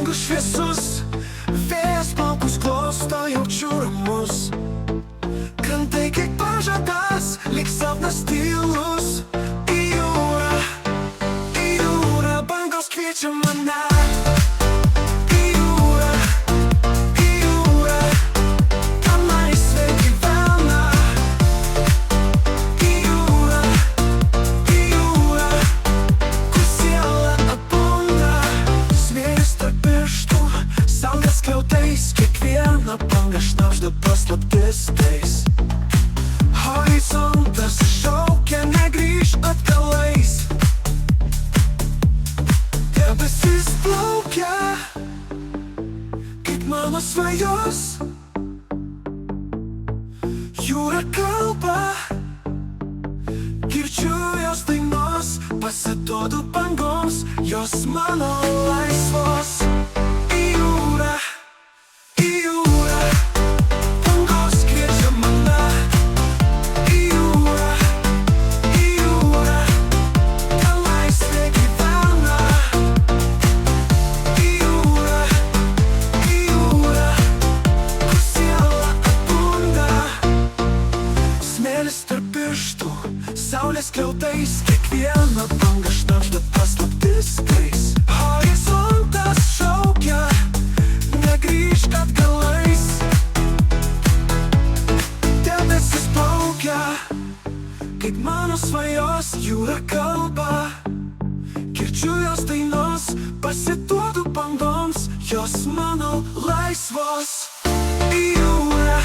Dangus šviesus, vėjas plaukus klosto, jaučiu ramus. Krantai kaip pažadas, lyg sapnas tylus. Į jūrą, bangos kviečia mane. Kiekviena banga šnabžda paslaptis tais. Horizontas šaukia, negrįš atgalais. Debesis plaukia, kaip mano svajos. Jūra kalba, girdžiu jos dainos. Pasiduodu bangoms, jos mano laisvos. Saulės skliautais, kiekviena banga šnabžda paslaptis tais. Horizontas šaukia, negrįžk atgalais. Debesis plaukia, kaip mano svajos. Jūra kalba, girdžiu jos dainos. Pasiduodu bangoms, jos mano laisvos. Į jūrą,